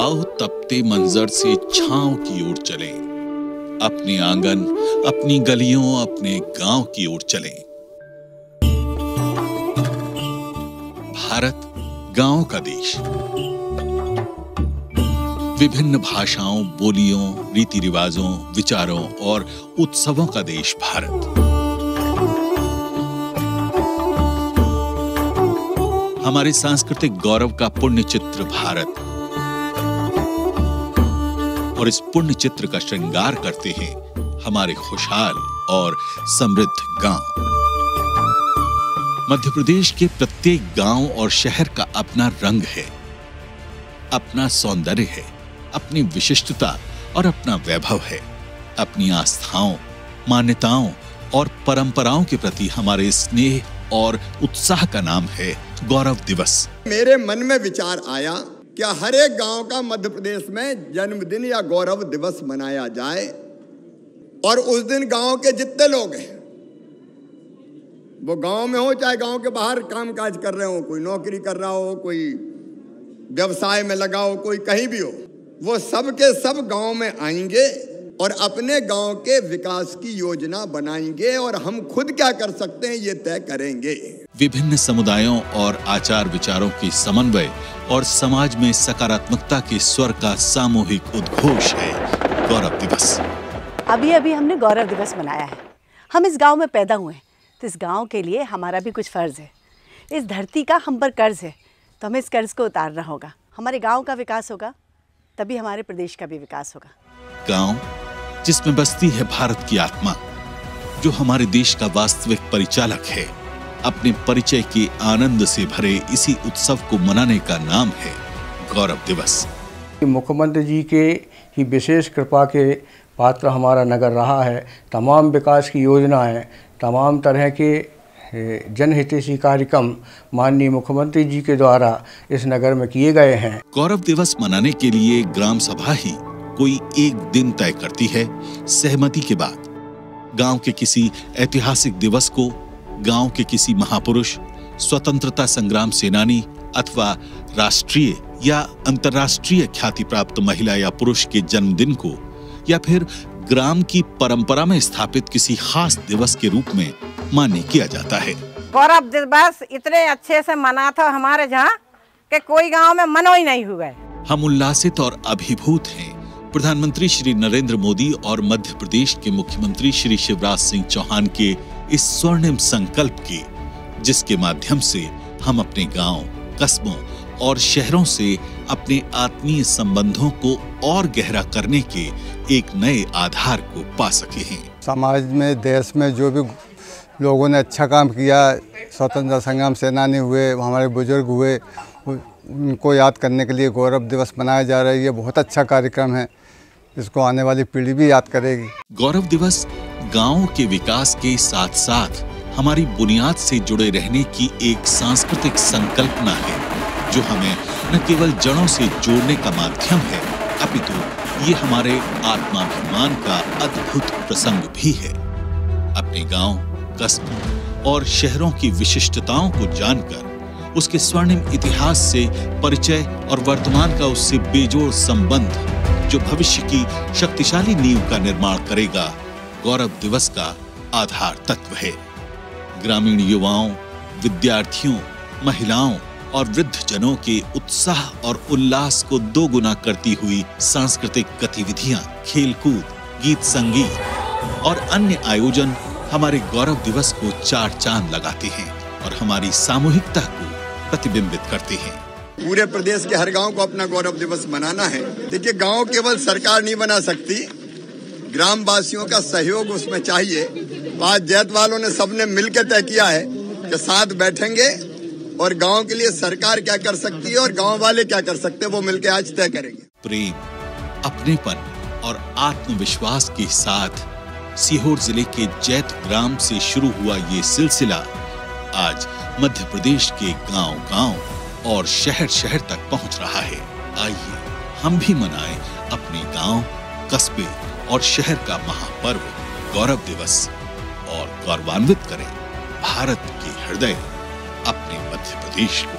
आओ तपते मंजर से छांव की ओर चलें, अपने आंगन, अपनी गलियों, अपने गांव की ओर चलें। भारत गांव का देश, विभिन्न भाषाओं, बोलियों, रीति रिवाजों, विचारों और उत्सवों का देश भारत। हमारे सांस्कृतिक गौरव का पुण्य चित्र भारत, और इस पुण्य चित्र का श्रृंगार करते हैं हमारे खुशहाल और समृद्ध गांव। मध्य प्रदेश के प्रत्येक गांव और शहर का अपना रंग है, अपना सौंदर्य है, अपनी विशिष्टता और अपना वैभव है। अपनी आस्थाओं, मान्यताओं और परंपराओं के प्रति हमारे स्नेह और उत्साह का नाम है गौरव दिवस। मेरे मन में विचार आया क्या हर एक गांव का मध्य प्रदेश में जन्मदिन या गौरव दिवस मनाया जाए, और उस दिन गांव के जितने लोग हैं, वो गांव में हो चाहे गांव के बाहर काम काज कर रहे हो, कोई नौकरी कर रहा हो, कोई व्यवसाय में लगा हो, कोई कहीं भी हो, वो सब के सब गांव में आएंगे और अपने गांव के विकास की योजना बनाएंगे, और हम खुद क्या कर सकते हैं ये तय करेंगे। विभिन्न समुदायों और आचार विचारों के समन्वय और समाज में सकारात्मकता के स्वर का सामूहिक उद्घोष है गौरव दिवस। अभी अभी हमने गौरव दिवस मनाया है। हम इस गांव में पैदा हुए हैं, तो इस गांव के लिए हमारा भी कुछ फर्ज है। इस धरती का हम पर कर्ज है, तो हमें इस कर्ज को उतारना होगा। हमारे गांव का विकास होगा, तभी हमारे प्रदेश का भी विकास होगा। गांव जिसमें बसती है भारत की आत्मा, जो हमारे देश का वास्तविक परिचालक है, अपने परिचय के आनंद से भरे इसी उत्सव को मनाने का नाम है गौरव दिवस। मुख्यमंत्री जी के ही विशेष कृपा के पात्र हमारा नगर रहा है। तमाम विकास की योजनाएं, तमाम तरह के जनहितैषी कार्यक्रम माननीय मुख्यमंत्री जी के द्वारा इस नगर में किए गए हैं। गौरव दिवस मनाने के लिए ग्राम सभा ही कोई एक दिन तय करती है सहमति के बाद। गांव के किसी ऐतिहासिक दिवस को, गांव के किसी महापुरुष, स्वतंत्रता संग्राम सेनानी अथवा राष्ट्रीय या अंतर्राष्ट्रीय ख्याति प्राप्त महिला या पुरुष के जन्मदिन को, या फिर ग्राम की परंपरा में स्थापित किसी खास दिवस के रूप में मान्य किया जाता है। गौरव दिवस इतने अच्छे से मना था हमारे जहाँ कि कोई गांव में मनो ही नहीं हुआ। हम उल्लासित और अभिभूत हैं प्रधानमंत्री श्री नरेंद्र मोदी और मध्य प्रदेश के मुख्यमंत्री श्री शिवराज सिंह चौहान के इस स्वर्णिम संकल्प के, जिसके माध्यम से हम अपने गांव, कस्बों और शहरों से अपने आत्मीय संबंधों को और गहरा करने के एक नए आधार को पा सके हैं। समाज में, देश में जो भी लोगों ने अच्छा काम किया, स्वतंत्रता संग्राम सेनानी हुए, हमारे बुजुर्ग हुए, उनको याद करने के लिए गौरव दिवस मनाया जा रहा है। ये बहुत अच्छा कार्यक्रम है, इसको आने वाली पीढ़ी भी याद करेगी। गौरव दिवस गांव के विकास के साथ साथ हमारी बुनियाद से जुड़े रहने की एक सांस्कृतिक संकल्पना है, जो हमें न केवल जड़ों से जोड़ने का माध्यम है, अपितु ये हमारे आत्माभिमान का अद्भुत प्रसंग भी है। अपने गांव, कस्बों और शहरों की विशिष्टताओं को जानकर, उसके स्वर्णिम इतिहास से परिचय और वर्तमान का उससे बेजोड़ संबंध, जो भविष्य की शक्तिशाली नींव का निर्माण करेगा, गौरव दिवस का आधार तत्व है। ग्रामीण युवाओं, विद्यार्थियों, महिलाओं और वृद्धजनों के उत्साह और उल्लास को दोगुना करती हुई सांस्कृतिक गतिविधियां, खेलकूद, गीत संगीत और अन्य आयोजन हमारे गौरव दिवस को चार चांद लगाते हैं और हमारी सामूहिकता को प्रतिबिंबित करते हैं। पूरे प्रदेश के हर गांव को अपना गौरव दिवस मनाना है। देखिए, गांव केवल सरकार नहीं बना सकती, ग्राम वासियों का सहयोग उसमें चाहिए। आज जैत वालों ने सबने मिलकर तय किया है कि साथ बैठेंगे और गांव के लिए सरकार क्या कर सकती है और गांव वाले क्या कर सकते हैं, वो मिलकर आज तय करेंगे। प्रेम, अपनेपन और आत्मविश्वास के साथ सीहोर जिले के जैत ग्राम से शुरू हुआ ये सिलसिला आज मध्य प्रदेश के गांव-गांव और शहर-शहर तक पहुंच रहा है। आइए हम भी मनाएं अपने गांव, कस्बे और शहर का महापर्व गौरव दिवस और गौरवान्वित करें भारत के हृदय, अपने मध्य प्रदेश को।